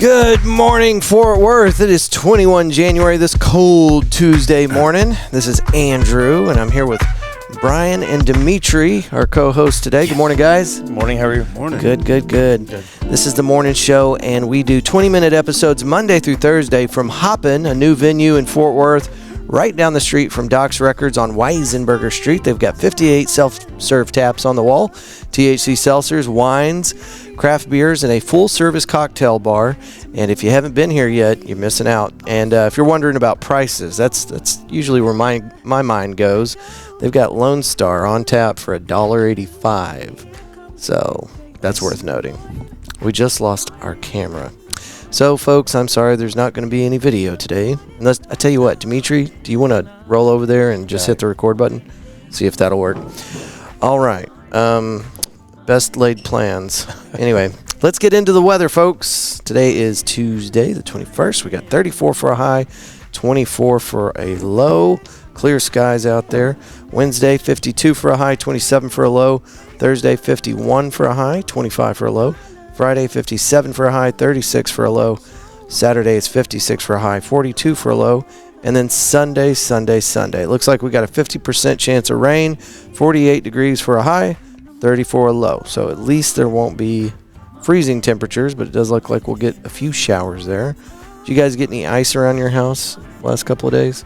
Good morning, Fort Worth. It is 21 January, this cold Tuesday morning. This is Andrew, and I'm here with Brian and Demetrie, our co-hosts today. Good morning, guys. Good morning. How are you? Morning. Good. This is the morning show, and we do 20-minute episodes Monday through Thursday from Hoppin, a new venue in Fort Worth, right down the street from Doc's Records on Weisenberger Street. They've got 58 self-serve taps on the wall, THC seltzers, wines, craft beers, and a full-service cocktail bar. And if you haven't been here yet, you're missing out. And if you're wondering about prices, that's usually where my mind goes. They've got Lone Star on tap for $1.85. So that's worth noting. We just lost our camera. So, folks, I'm sorry there's not going to be any video today. Unless, I tell you what, Demetrie, do you want to roll over there and just hit the record button? See if that'll work. All right. Best laid plans. Anyway, let's get into the weather, folks. Today is Tuesday, the 21st. We got 34 for a high, 24 for a low. Clear skies out there. Wednesday, 52 for a high, 27 for a low. Thursday, 51 for a high, 25 for a low. Friday, 57 for a high, 36 for a low. Saturday is 56 for a high, 42 for a low. And then Sunday. It looks like we got a 50% chance of rain, 48 degrees for a high, 34 a low. So at least there won't be freezing temperatures, but it does look like we'll get a few showers there. Did you guys get any ice around your house last couple of days?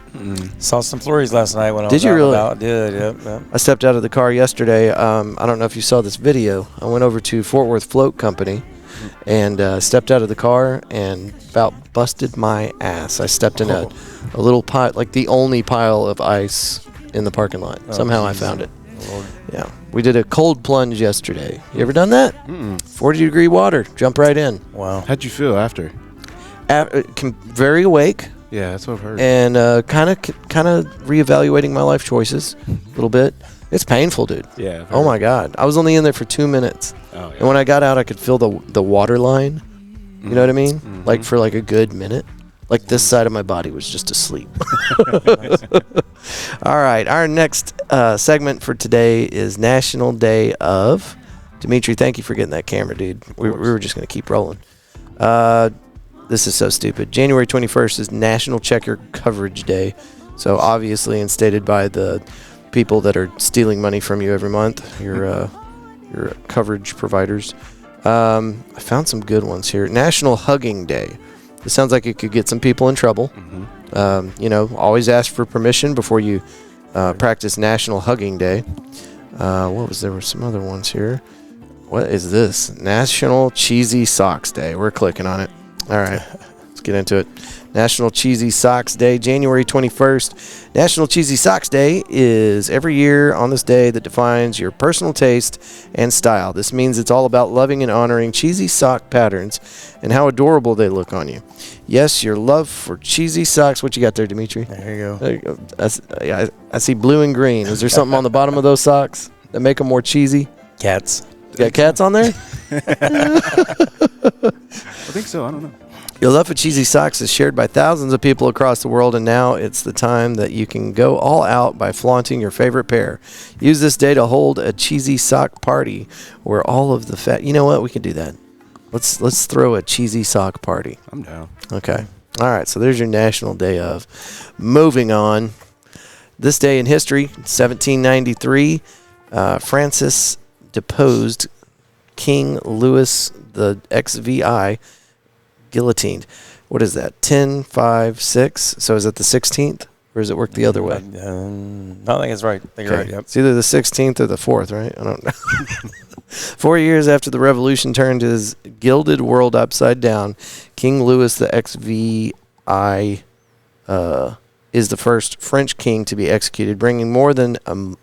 Saw some flurries last night when I was Did you out really? and about. Did, yep. I stepped out of the car yesterday. I don't know if you saw this video. I went over to Fort Worth Float Company and stepped out of the car and about busted my ass. I stepped in a little pile, like the only pile of ice in the parking lot. Somehow I found it. Lord. Yeah. We did a cold plunge yesterday. You ever done that? 40-degree water. Jump right in. Wow. How'd you feel after? Very awake. Yeah, that's what I've heard. And kind of reevaluating my life choices a little bit. It's painful, dude. Yeah. Oh my God. I was only in there for 2 minutes. Oh, yeah. And when I got out, I could feel the water line. You know what I mean? Mm-hmm. Like for like a good minute. Like this side of my body was just asleep. All right. Our next segment for today is National Day of... Demetrie, thank you for getting that camera, dude. We were just going to keep rolling. This is so stupid. January 21st is National Check Your Coverage Day. So obviously instated by the people that are stealing money from you every month, your coverage providers. I found some good ones here. National Hugging Day. This sounds like it could get some people in trouble. Always ask for permission before you practice National Hugging Day. There were some other ones here. What is this? National Cheesy Socks Day. We're clicking on it. All right, let's get into it. National Cheesy Socks Day, January 21st. National Cheesy Socks Day is every year on this day that defines your personal taste and style. This means it's all about loving and honoring cheesy sock patterns and how adorable they look on you. Yes, your love for cheesy socks. What you got there, Demetrie? There you go. There you go. I see blue and green. Is there something on the bottom of those socks that make them more cheesy? Cats. You got cats on there? I think so. I don't know. Your love for cheesy socks is shared by thousands of people across the world, and now it's the time that you can go all out by flaunting your favorite pair. Use this day to hold a cheesy sock party where all of the fat... You know what? We can do that. Let's throw a cheesy sock party. I'm down. Okay. All right, so there's your National Day of. Moving on. This day in history, 1793, Francis deposed King Louis the XVI, guillotined. What is that? 10, 5, 6? So is it the 16th? Or does it work the other way? No, I think it's right. I think you're right. Yep. It's either the 16th or the 4th, right? I don't know. 4 years after the revolution turned his gilded world upside down, King Louis the XVI is the first French king to be executed, bringing more than a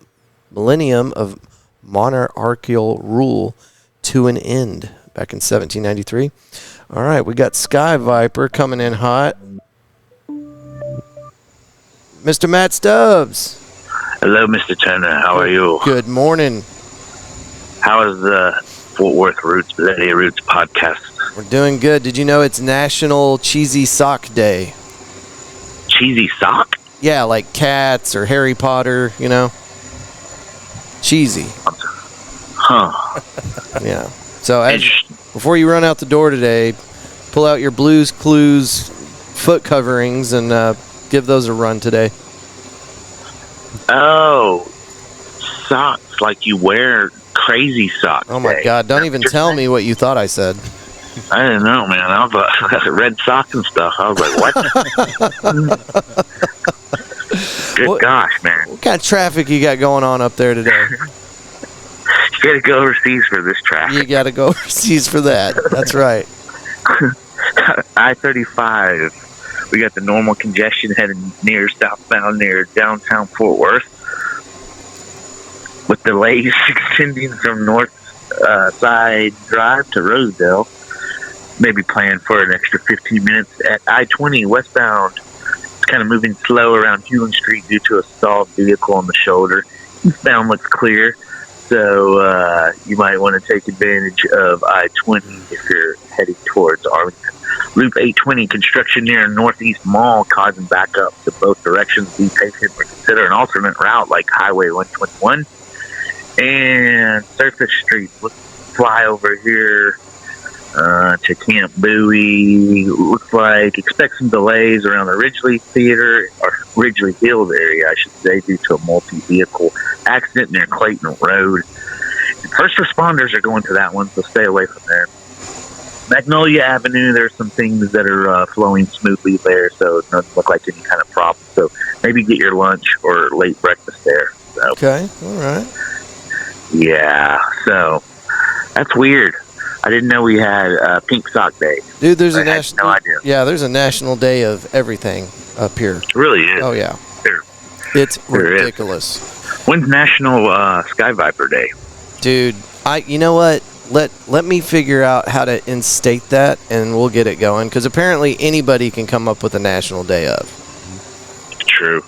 millennium of monarchical rule to an end back in 1793. All right, we got Sky Viper coming in hot. Mr. Matt Stubbs. Hello, Mr. Turner. How are you? Good morning. How is the Fort Worth Roots, Lady Roots podcast? We're doing good. Did you know it's National Cheesy Sock Day? Cheesy sock? Yeah, like cats or Harry Potter, you know? Cheesy. Huh. Yeah. So before you run out the door today, pull out your Blues Clues foot coverings and give those a run today. Oh, socks like you wear crazy socks. Oh my God! Don't even tell me what you thought I said. I didn't know, man. I was like, red socks and stuff. I was like, what? Good gosh, man. What kind of traffic you got going on up there today? You got to go overseas for this traffic. You got to go overseas for that. That's right. I-35. We got the normal congestion heading near southbound near downtown Fort Worth, with delays extending from North Side Drive to Rosedale. Maybe planned for an extra 15 minutes at I-20 westbound. It's kind of moving slow around Hewlin Street due to a stalled vehicle on the shoulder. Eastbound looks clear, so you might want to take advantage of I-20 if you're heading towards Arlington. Loop 820, construction near Northeast Mall causing backup to both directions. Be patient or consider an alternate route like Highway 121. And Surface Street. Let's fly over here to Camp Bowie. Looks like expect some delays around the Ridgely Theater, or Ridgely Hills area, I should say, due to a multi-vehicle accident near Clayton Road. And first responders are going to that one, so stay away from there. Magnolia Avenue, there's some things that are flowing smoothly there, so it doesn't look like any kind of problem. So maybe get your lunch or late breakfast there. So, okay, all right. Yeah, so that's weird. I didn't know we had Pink Sock Day. Dude, there's I had no idea. Yeah, there's a national day of everything up here. It really is. Oh yeah, it's There ridiculous. When's National Sky Viper Day? Dude, you know what? Let me figure out how to instate that, and we'll get it going. Because apparently anybody can come up with a national day of. True.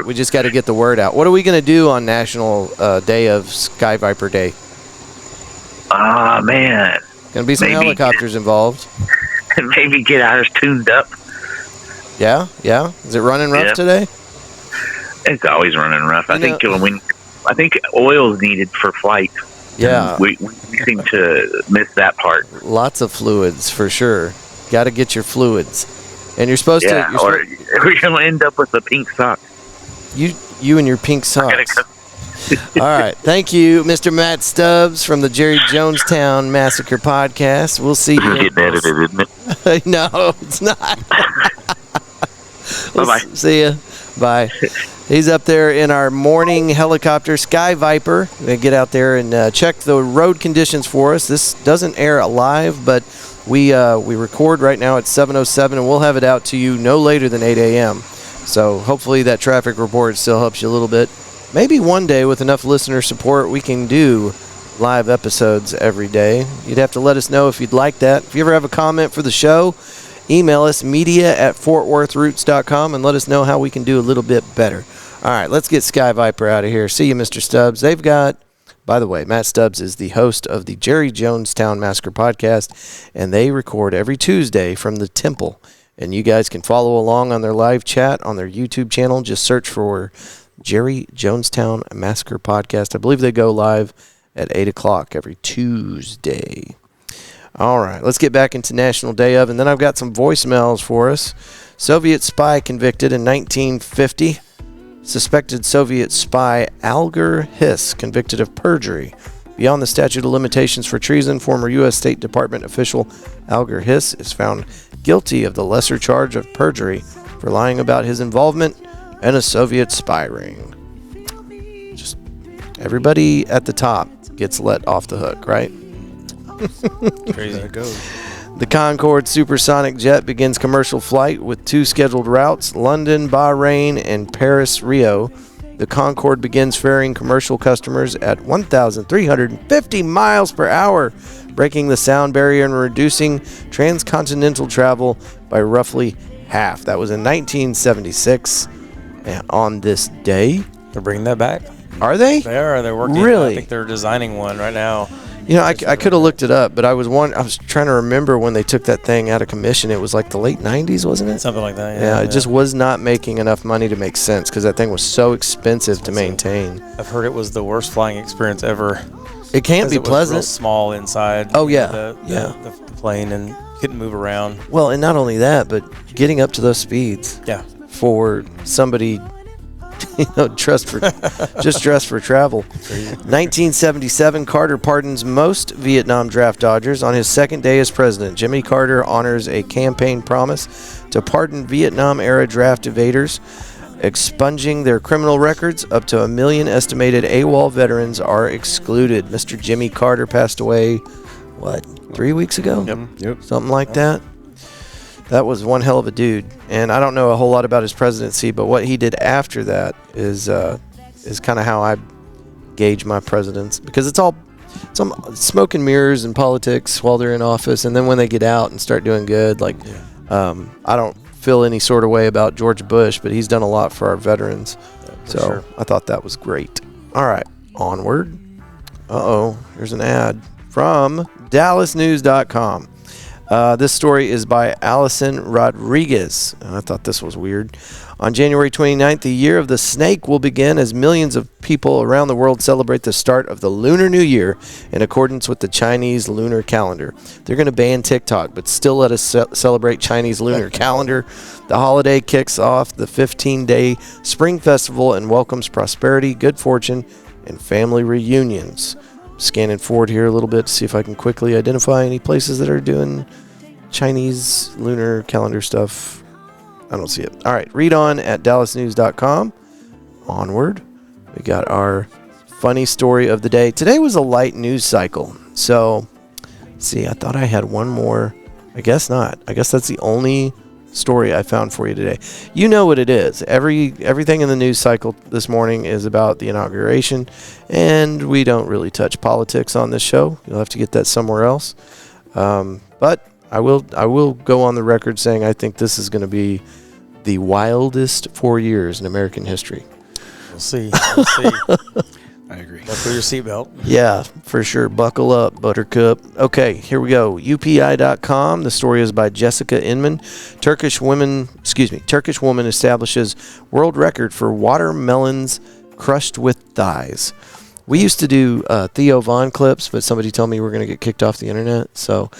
We just got to get the word out. What are we going to do on National Day of Sky Viper Day? Ah, man. Going to be some helicopters involved. Maybe get ours tuned up. Yeah. Is it running rough today? It's always running rough. I think oil is needed for flight. Yeah. We seem to miss that part. Lots of fluids for sure. Got to get your fluids. And you're supposed to. Or we're going to end up with a pink sock. You and your pink socks. All right. Thank you, Mr. Matt Stubbs from the Jerry Jonestown Massacre podcast. We'll see you. It's getting edited, isn't it? No, it's not. Bye-bye. See ya. Bye. He's up there in our morning helicopter, Sky Viper. We're going to get out there and check the road conditions for us. This doesn't air live, but we record right now at 7:07, and we'll have it out to you no later than 8 a.m. So hopefully that traffic report still helps you a little bit. Maybe one day with enough listener support, we can do live episodes every day. You'd have to let us know if you'd like that. If you ever have a comment for the show, email us media@fortworthroots.com and let us know how we can do a little bit better. All right, let's get Sky Viper out of here. See you, Mr. Stubbs. They've got, by the way, Matt Stubbs is the host of the Jerry Jonestown Massacre podcast, and they record every Tuesday from the Temple. And you guys can follow along on their live chat on their YouTube channel. Just search for Jerry Jonestown Massacre podcast. I believe they go live at 8 o'clock every Tuesday. All right, let's get back into National Day of, and then I've got some voicemails for us. Soviet spy convicted in 1950. Suspected Soviet spy Alger Hiss convicted of perjury. Beyond the statute of limitations for treason, former U.S. State Department official Alger Hiss is found guilty of the lesser charge of perjury for lying about his involvement in a Soviet spy ring. Just everybody at the top gets let off the hook, right? Crazy. There it goes. The Concorde supersonic jet begins commercial flight with 2 scheduled routes, London, Bahrain, and Paris, Rio. The Concorde begins ferrying commercial customers at 1,350 miles per hour, breaking the sound barrier and reducing transcontinental travel by roughly half. That was in 1976. And on this day, They're bringing that back. are they? They are. They're working. Really? I think they're designing one right now. You know, I could have looked it up, but I was trying to remember when they took that thing out of commission. It was like the late 90s, wasn't it? Something like that. Yeah, it just was not making enough money to make sense because that thing was so expensive to maintain. I've heard it was the worst flying experience ever. It can't 'Cause be it was pleasant. real small inside. Oh, you know, yeah. the plane, and couldn't move around. Well, and not only that, but getting up to those speeds Yeah. for somebody, dressed for travel. 1977, Carter pardons most Vietnam draft dodgers. On his second day as president, Jimmy Carter honors a campaign promise to pardon Vietnam-era draft evaders, expunging their criminal records. Up to 1 million estimated AWOL veterans are excluded. Mr. Jimmy Carter passed away, 3 weeks ago? Yep. Something like that. That was one hell of a dude, and I don't know a whole lot about his presidency, but what he did after that is kind of how I gauge my presidents, because it's all some smoke and mirrors and politics while they're in office, and then when they get out and start doing good, I don't feel any sort of way about George Bush, but he's done a lot for our veterans, so sure. I thought that was great. All right, onward. Here's an ad from DallasNews.com. This story is by Allison Rodriguez. I thought this was weird. On January 29th, the year of the snake will begin as millions of people around the world celebrate the start of the Lunar New Year in accordance with the Chinese lunar calendar. They're going to ban TikTok, but still let us celebrate Chinese lunar calendar. The holiday kicks off the 15-day spring festival and welcomes prosperity, good fortune, and family reunions. Scanning forward here a little bit to see if I can quickly identify any places that are doing Chinese lunar calendar stuff. I don't see it. All right, read on at dallasnews.com. Onward. We got our funny story of the day. Today was a light news cycle. So, let's see, I thought I had one more. I guess not. I guess that's the only story I found for you today. You know what it is. Everything in the news cycle this morning is about the inauguration, and we don't really touch politics on this show. You'll have to get that somewhere else. But I will go on the record saying I think this is going to be the wildest 4 years in American history. We'll see. We'll see. I agree. Buckle your seatbelt. Yeah, for sure. Buckle up, Buttercup. Okay, here we go. UPI.com. The story is by Jessica Inman. Turkish woman establishes world record for watermelons crushed with thighs. We used to do Theo Von clips, but somebody told me we're going to get kicked off the internet. So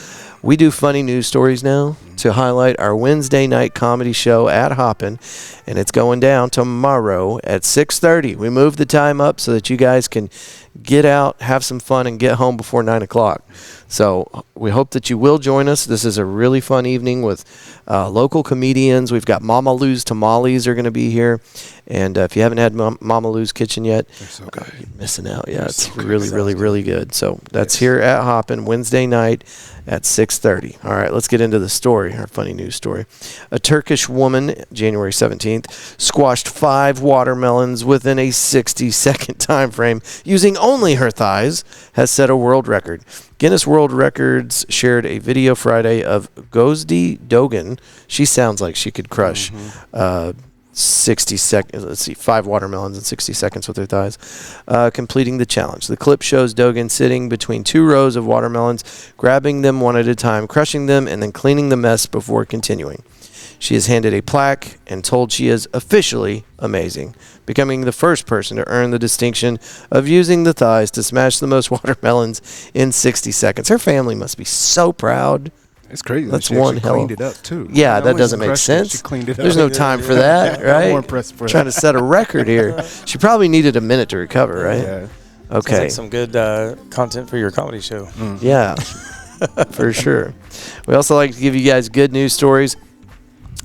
we do funny news stories now to highlight our Wednesday night comedy show at Hoppin, and it's going down tomorrow at 6:30. We moved the time up so that you guys can get out, have some fun, and get home before 9 o'clock. So we hope that you will join us. This is a really fun evening with local comedians. We've got Mama Lou's Tamales are going to be here. And if you haven't had Mama Lou's Kitchen yet, They're so good. you're missing out. Yeah, it's so good. really, really, really good. So that's here at Hoppin Wednesday night at 6:30. All right, let's get into the story, our funny news story. A Turkish woman, January 17th, squashed 5 watermelons within a 60-second time frame using only her thighs, has set a world record. Guinness World Records shared a video Friday of Gözde Dogan. She sounds like she could crush 60 seconds. Let's see, 5 watermelons in 60 seconds with her thighs, completing the challenge. The clip shows Dogan sitting between 2 rows of watermelons, grabbing them one at a time, crushing them, and then cleaning the mess before continuing. She is handed a plaque and told she is officially amazing, becoming the first person to earn the distinction of using the thighs to smash the most watermelons in 60 seconds. Her family must be so proud. It's crazy. That's she one actually hell. Cleaned it up too. Yeah, Not that only doesn't make crushed it, sense. She cleaned it There's up. no time for that, I'm right? more impressed for Trying that. to set a record here. She probably needed a minute to recover, right? Yeah. Sounds Okay. like some good content for your comedy show. Yeah, for sure. We also like to give you guys good news stories.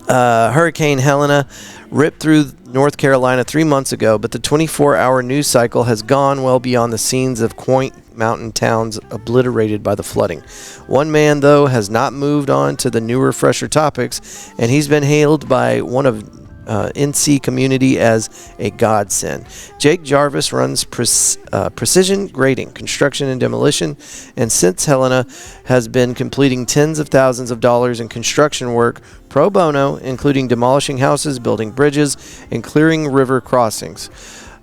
Hurricane Helena ripped through North Carolina 3 months ago, but the 24-hour news cycle has gone well beyond the scenes of quaint mountain towns obliterated by the flooding. One man, though, has not moved on to the newer, fresher topics, and he's been hailed by one of NC community as a godsend. Jake Jarvis runs precision grading, construction, and demolition, and since Helena has been completing tens of thousands of dollars in construction work pro bono, including demolishing houses, building bridges, and clearing river crossings.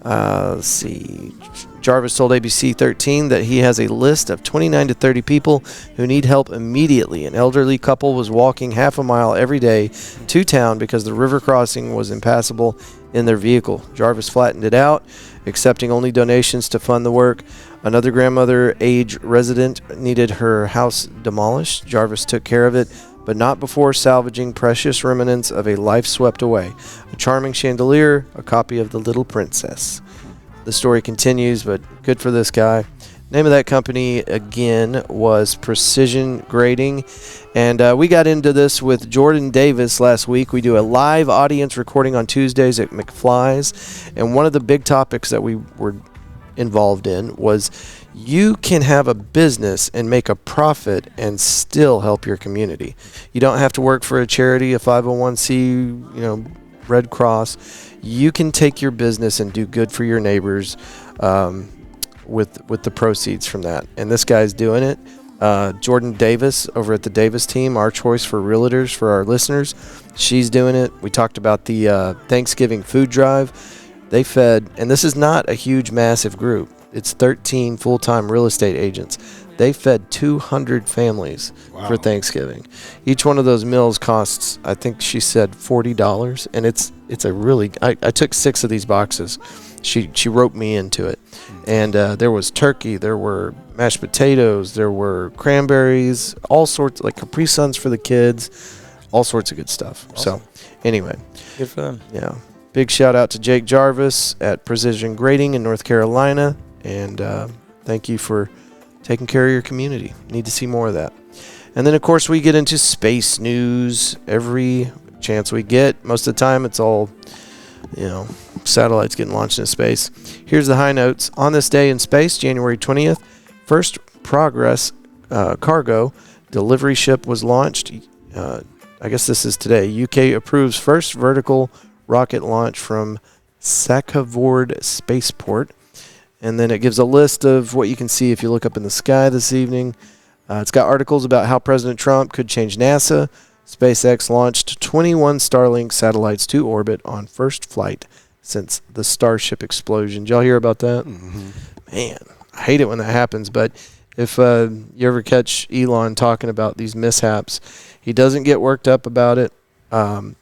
Let's see. Jarvis told ABC 13 that he has a list of 29 to 30 people who need help immediately. An elderly couple was walking half a mile every day to town because the river crossing was impassable in their vehicle. Jarvis flattened it out, accepting only donations to fund the work. Another grandmother age resident needed her house demolished. Jarvis took care of it, but not before salvaging precious remnants of a life swept away. A charming chandelier, a copy of The Little Princess. The story continues, but good for this guy. Name of that company, again, was Precision Grading. And we got into this with Jordan Davis last week. We do a live audience recording on Tuesdays at McFly's. And one of the big topics that we were involved in was you can have a business and make a profit and still help your community. You don't have to work for a charity, a 501c, Red Cross. You can take your business and do good for your neighbors with the proceeds from that. And this guy's doing it. Jordan Davis over at the Davis team, our choice for realtors for our listeners. She's doing it. We talked about the Thanksgiving food drive. They fed, and this is not a huge, massive group. It's 13 full-time real estate agents. They fed 200 families for Thanksgiving. Each one of those meals costs, I think she said, $40, and it's a really. I took 6 of these boxes. She roped me into it, and there was turkey, there were mashed potatoes, there were cranberries, all sorts, like Capri Suns for the kids, all sorts of good stuff. Awesome. So anyway, good for them. Yeah. Big shout out to Jake Jarvis at Precision Grading in North Carolina. And thank you for taking care of your community. Need to see more of that. And then, of course, we get into space news every chance we get. Most of the time, it's all, satellites getting launched into space. Here's the high notes. On this day in space, January 20th, first Progress cargo delivery ship was launched. I guess this is today. UK approves first vertical rocket launch from Sakhavord Spaceport. And then it gives a list of what you can see if you look up in the sky this evening. It's got articles about how President Trump could change NASA. SpaceX launched 21 Starlink satellites to orbit on first flight since the Starship explosion. Did y'all hear about that? Mm-hmm. Man, I hate it when that happens. But if you ever catch Elon talking about these mishaps, he doesn't get worked up about it.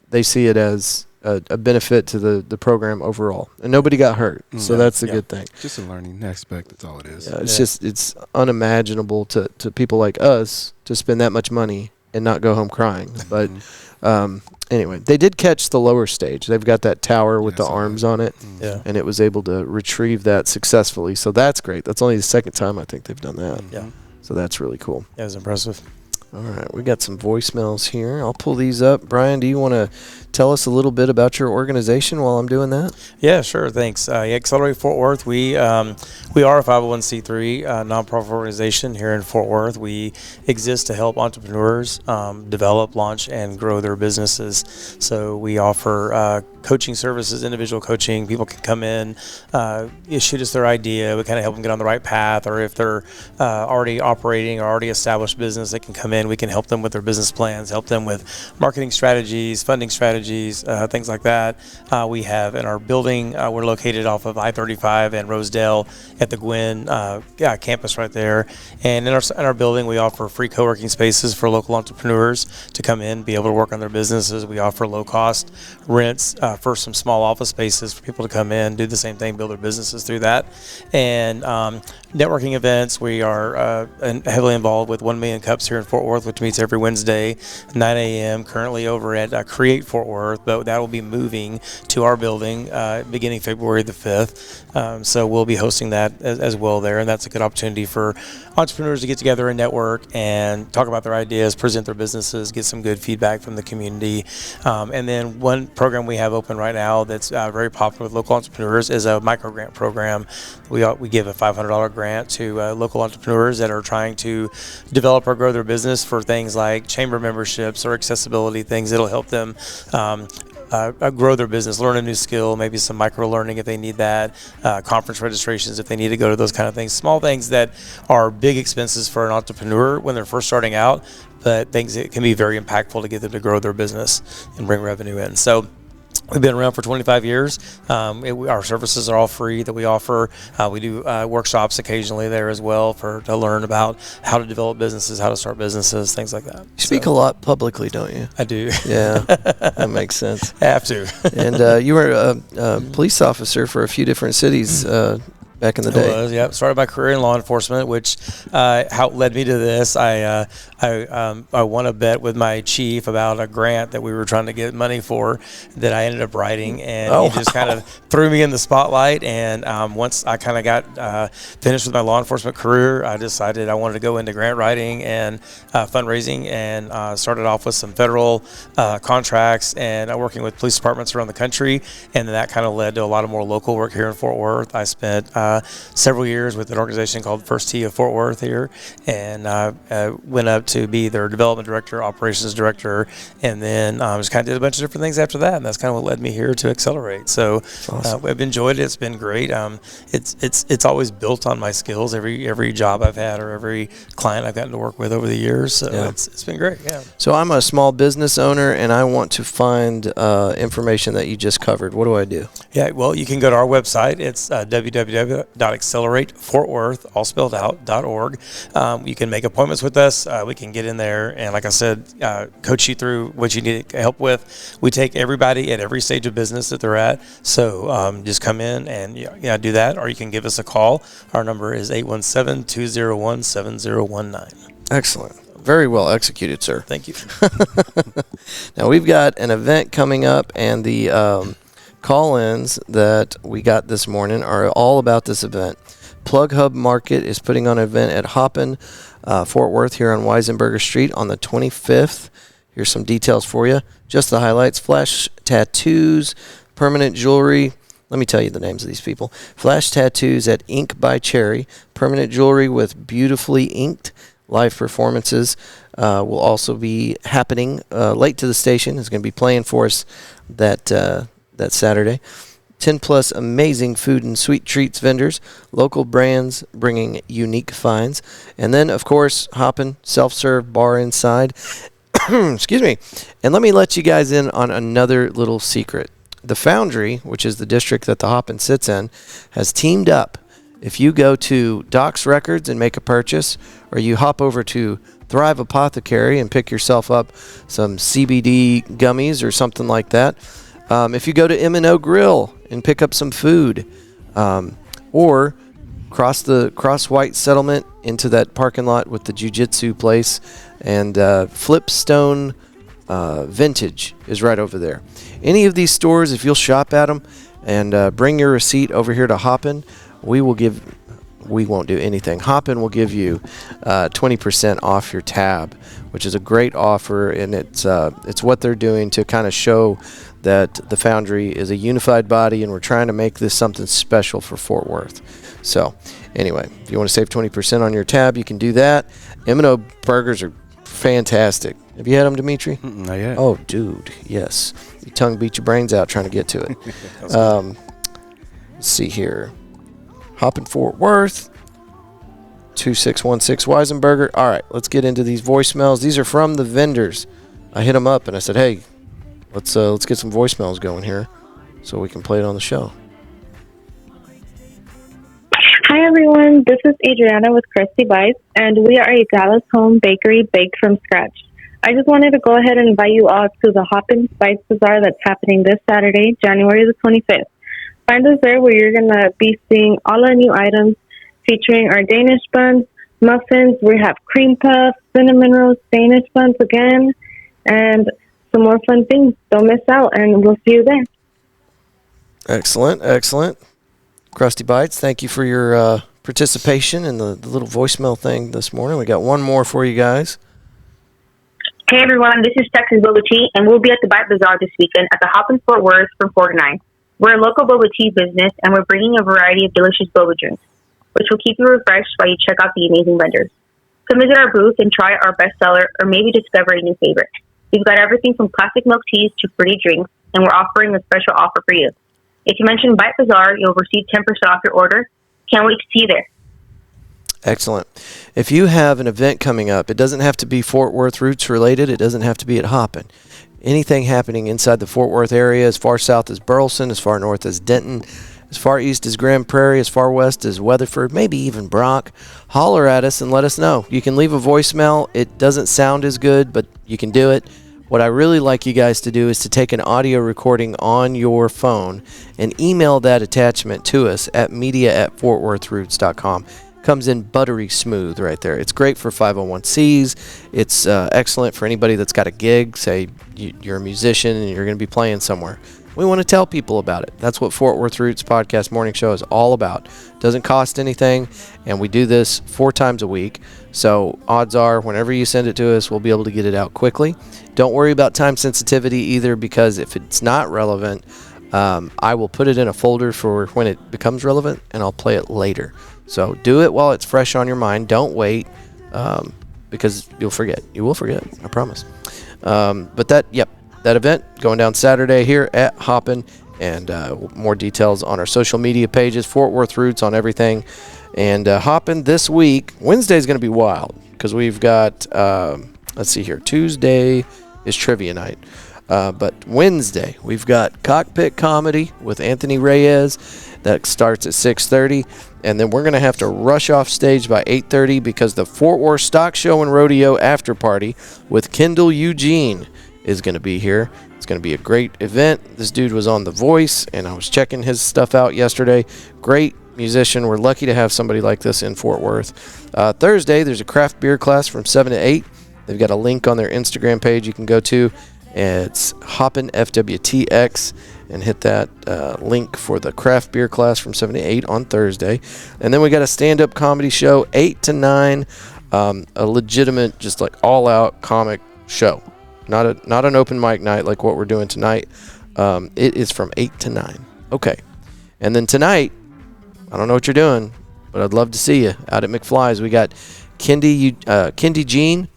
They see it as a benefit to the program overall, and nobody got hurt, so that's a good thing. Just a learning aspect. That's all it is. It's unimaginable to people like us to spend that much money and not go home crying. But anyway, they did catch the lower stage. They've got that tower with the arms on it, and it was able to retrieve that successfully. So that's great. That's only the second time I think they've done that. Yeah. So that's really cool. Yeah, it was impressive. All right, we got some voicemails here. I'll pull these up. Brian, do you want to tell us a little bit about your organization while I'm doing that? Yeah, sure. Thanks. Accelerate Fort Worth. We are a 501c3 nonprofit organization here in Fort Worth. We exist to help entrepreneurs develop, launch, and grow their businesses. So we offer coaching services, individual coaching. People can come in, shoot us their idea. We kind of help them get on the right path, or if they're already operating or already established business, they can come in. We can help them with their business plans, help them with marketing strategies, funding strategies, things like that. We have in our building, we're located off of I-35 and Rosedale at the Gwynn campus right there. And in our building, we offer free co-working spaces for local entrepreneurs to come in, be able to work on their businesses. We offer low-cost rents for some small office spaces for people to come in, do the same thing, build their businesses through that. And networking events, we are heavily involved with 1 Million Cups here in Fort Worth, which meets every Wednesday, 9 a.m., currently over at Create Fort Worth, but that will be moving to our building beginning February the 5th. So we'll be hosting that as well there, and that's a good opportunity for entrepreneurs to get together and network and talk about their ideas, present their businesses, get some good feedback from the community. And then one program we have open right now that's very popular with local entrepreneurs is a micro grant program. We give a $500 grant to local entrepreneurs that are trying to develop or grow their business for things like chamber memberships or accessibility, things that'll help them grow their business, learn a new skill, maybe some micro learning if they need that, conference registrations if they need to go to those kind of things. Small things that are big expenses for an entrepreneur when they're first starting out, but things that can be very impactful to get them to grow their business and bring revenue in. So we've been around for 25 years. Our services are all free that we offer. We do workshops occasionally there as well to learn about how to develop businesses, how to start businesses, things like that. You speak a lot publicly, don't you? I do. Yeah, that makes sense. I have to. And you were a police officer for a few different cities. back in the It day. was, yeah. Started my career in law enforcement, which how led me to this. I won a bet with my chief about a grant that we were trying to get money for that I ended up writing, and he just kind of threw me in the spotlight. And once I kind of got finished with my law enforcement career, I decided I wanted to go into grant writing and fundraising, and started off with some federal contracts and working with police departments around the country, and then that kind of led to a lot of more local work here in Fort Worth. I spent several years with an organization called First Tee of Fort Worth here, and went up to be their development director, operations director, and then just kind of did a bunch of different things after that, and that's kind of what led me here to Accelerate. So awesome. I've enjoyed it. It's been great. It's always built on my skills. Every job I've had or every client I've gotten to work with over the years. So it's been great. Yeah. So I'm a small business owner, and I want to find information that you just covered. What do I do? Yeah, well, you can go to our website. It's www.acceleratefortworth, all spelled out, .org. You can make appointments with us. We can get in there and, like I said, coach you through what you need help with. We take everybody at every stage of business that they're at. So just come in and do that, or you can give us a call. Our number is 817-201-7019. Excellent. Very well executed, sir. Thank you. Now, we've got an event coming up, and the call-ins that we got this morning are all about this event. Plug Hub Market is putting on an event at Hoppin, Fort Worth, here on Weisenberger Street on the 25th. Here's some details for you. Just the highlights: flash tattoos, permanent jewelry. Let me tell you the names of these people. Flash tattoos at Ink by Cherry, permanent jewelry with beautifully inked. Live performances will also be happening late to the station. Is going to be playing for us that Saturday. 10-plus amazing food and sweet treats vendors, local brands bringing unique finds. And then, of course, Hoppin, self-serve bar inside. Excuse me. And let me let you guys in on another little secret. The Foundry, which is the district that the Hoppin sits in, has teamed up. If you go to Doc's Records and make a purchase, or you hop over to Thrive Apothecary and pick yourself up some CBD gummies or something like that, if you go to M&O Grill and pick up some food, or cross White Settlement into that parking lot with the jiu-jitsu place, and Flipstone Vintage is right over there. Any of these stores, if you'll shop at them and bring your receipt over here to Hoppin, we won't do anything. Hoppin will give you 20% off your tab, which is a great offer, and it's what they're doing to kind of show that the Foundry is a unified body, and we're trying to make this something special for Fort Worth. So anyway, if you want to save 20% on your tab, you can do that. M&O burgers are fantastic. Have you had them, Demetrie? Not yet. Oh, dude, yes. Your tongue beat your brains out trying to get to it. Let's see here. Hoppin Fort Worth, 2616 Weisenberger. All right, let's get into these voicemails. These are from the vendors. I hit them up and I said, hey, let's get some voicemails going here so we can play it on the show. Hi, everyone. This is Adriana with Krusty Bites, and we are a Dallas home bakery baked from scratch. I just wanted to go ahead and invite you all to the Hoppin Spice Bazaar that's happening this Saturday, January the 25th. Find us there where you're going to be seeing all our new items featuring our Danish buns, muffins. We have cream puffs, cinnamon rolls, Danish buns again, and some more fun things. Don't miss out, and we'll see you there. Excellent, excellent. Krusty Bites, thank you for your participation in the little voicemail thing this morning. We got one more for you guys. Hey everyone, this is Texas Boba Tea, and we'll be at the Bite Bazaar this weekend at the Hoppin Fort Worth from 4 to 9. We're a local boba tea business, and we're bringing a variety of delicious boba drinks, which will keep you refreshed while you check out the amazing vendors. Come visit our booth and try our bestseller, or maybe discover a new favorite. We've got everything from classic milk teas to fruity drinks, and we're offering a special offer for you. If you mention Bite Bazaar, you'll receive 10% off your order. Can't wait to see you there. Excellent. If you have an event coming up, it doesn't have to be Fort Worth roots related. It doesn't have to be at Hoppin. Anything happening inside the Fort Worth area, as far south as Burleson, as far north as Denton, as far east as Grand Prairie, as far west as Weatherford, maybe even Brock, holler at us and let us know. You can leave a voicemail. It doesn't sound as good, but you can do it. What I really like you guys to do is to take an audio recording on your phone and email that attachment to us at media@fortworthroots.com. Comes in buttery smooth right there. It's great for 501c. It's excellent for anybody that's got a gig. Say you're a musician and you're going to be playing somewhere. We want to tell people about it. That's what Fort Worth Roots Podcast Morning Show is all about. Doesn't cost anything, and we do this 4 times a week. So odds are, whenever you send it to us, we'll be able to get it out quickly. Don't worry about time sensitivity either, because if it's not relevant, I will put it in a folder for when it becomes relevant, and I'll play it later. So do it while it's fresh on your mind. Don't wait, because you'll forget. You will forget, I promise. But that event going down Saturday here at Hoppin, and more details on our social media pages, Fort Worth Roots on everything. And Hoppin this week, Wednesday is going to be wild because we've got, let's see here, Tuesday is trivia night. But Wednesday, we've got Cockpit Comedy with Anthony Reyes. That starts at 6:30. And then we're going to have to rush off stage by 8:30 because the Fort Worth Stock Show and Rodeo After Party with Kendall Eugene is going to be here. It's going to be a great event. This dude was on The Voice, and I was checking his stuff out yesterday. Great musician. We're lucky to have somebody like this in Fort Worth. Thursday, there's a craft beer class from 7 to 8. They've got a link on their Instagram page you can go to. It's Hoppin FWTX, and hit that link for the craft beer class from 7 to 8 on Thursday. And then we got a stand-up comedy show, 8 to 9, a legitimate, just like all-out comic show. Not an open mic night like what we're doing tonight. It is from 8 to 9. Okay. And then tonight, I don't know what you're doing, but I'd love to see you out at McFly's. We got Kendi Jean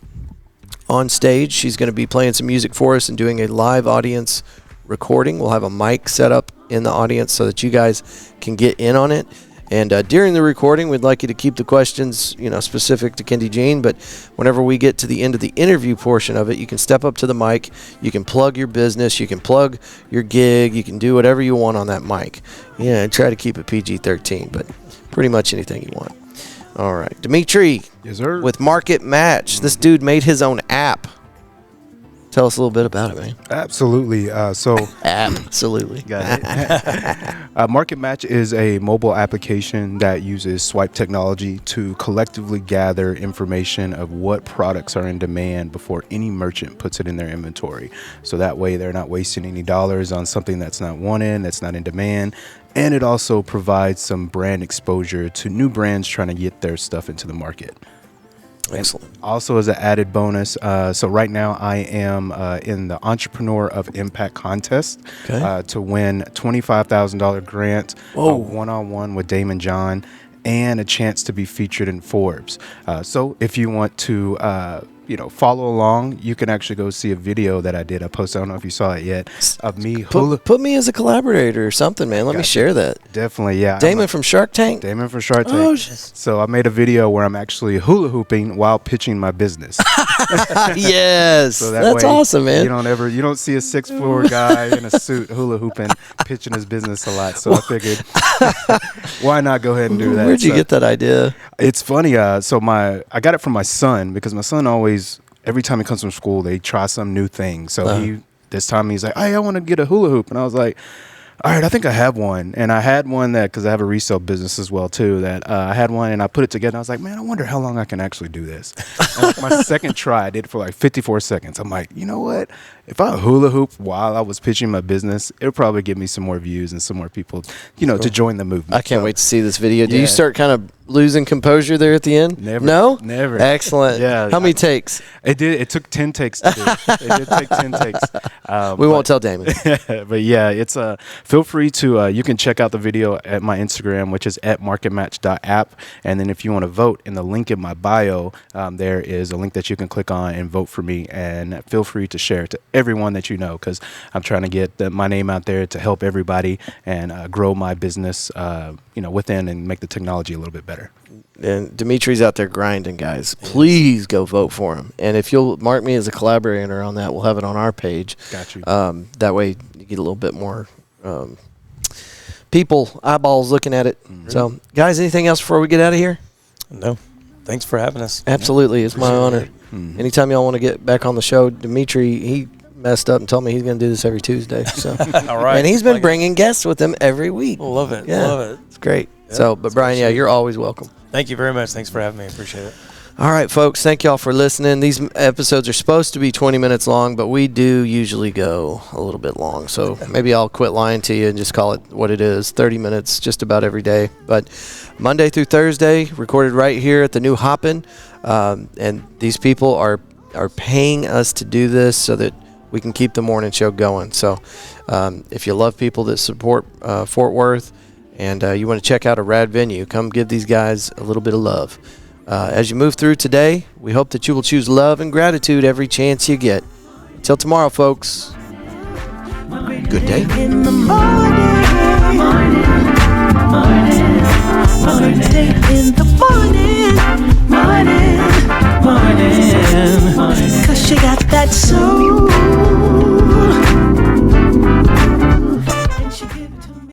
on stage. She's going to be playing some music for us and doing a live audience recording. We'll have a mic set up in the audience so that you guys can get in on it. And during the recording, we'd like you to keep the questions, specific to Kendi Jean. But whenever we get to the end of the interview portion of it, you can step up to the mic. You can plug your business. You can plug your gig. You can do whatever you want on that mic. Yeah, try to keep it PG-13, but pretty much anything you want. All right. Demetrie. Yes, sir. With Market Match. This dude made his own app. Tell us a little bit about it, man. Absolutely. Absolutely. Got it. Market Match is a mobile application that uses swipe technology to collectively gather information of what products are in demand before any merchant puts it in their inventory. So that way they're not wasting any dollars on something that's not wanted, that's not in demand. And it also provides some brand exposure to new brands trying to get their stuff into the market. Excellent. Also, as an added bonus, so right now I am in the Entrepreneur of Impact contest to win $25,000 grant, one-on-one with Damon John, and a chance to be featured in Forbes. So if you want to follow along, you can actually go see a video that I did. I posted, I don't know if you saw it yet, of me. Put me as a collaborator or something, man. Let me share that. Definitely, yeah. Damon from Shark Tank? Damon from Shark Tank. Oh, so I made a video where I'm actually hula hooping while pitching my business. Yes. So that's way, awesome, man. You don't see a 6'4" guy in a suit hula hooping, pitching his business a lot. So I figured, why not go ahead and do that? Where'd you get that idea? It's funny. So I got it from my son, because my son always, every time he comes from school, they try some new thing. So this time he's like, hey, I want to get a hula hoop. And I was like, all right, I think I have one. And I had one that, because I have a resale business as well, too, that I had one and I put it together. And I was like, man, I wonder how long I can actually do this. And like my second try, I did it for like 54 seconds. I'm like, you know what? If I hula hoop while I was pitching my business, it'll probably give me some more views and some more people, to join the movement. I can't wait to see this video. Do you start kind of losing composure there at the end? Never. No? Never. Excellent. Yeah. How many takes? It took 10 takes to do. It did take 10 takes. We won't tell Damon. But yeah, it's feel free to you can check out the video at my Instagram, which is @marketmatch.app. And then if you want to vote, in the link in my bio, there is a link that you can click on and vote for me. And feel free to share it to everyone that you know, because I'm trying to get my name out there to help everybody and grow my business, within, and make the technology a little bit better. And Demetrie's out there grinding, guys. Please go vote for him. And if you'll mark me as a collaborator on that, we'll have it on our page. Got you. That way you get a little bit more eyeballs looking at it. Mm-hmm. So, guys, anything else before we get out of here? No. Thanks for having us. Absolutely. It's my honor. Mm-hmm. Anytime y'all want to get back on the show, Demetrie, messed up and told me he's going to do this every Tuesday. So, All right. and he's been bringing guests with him every week. Love it. Yeah, Love it. It's great. Yeah, So, but Brian, yeah, you're always welcome. Thank you very much. Thanks for having me. Appreciate it. All right, folks. Thank y'all for listening. These episodes are supposed to be 20 minutes long, but we do usually go a little bit long. So maybe I'll quit lying to you and just call it what it is, 30 minutes just about every day. But Monday through Thursday, recorded right here at the new Hoppin. And these people are paying us to do this so that we can keep the morning show going. So if you love people that support Fort Worth and you want to check out a rad venue, come give these guys a little bit of love. As you move through today, we hope that you will choose love and gratitude every chance you get. Until tomorrow, folks. Good day. In the morning. In the morning. 'Cause she got that soul.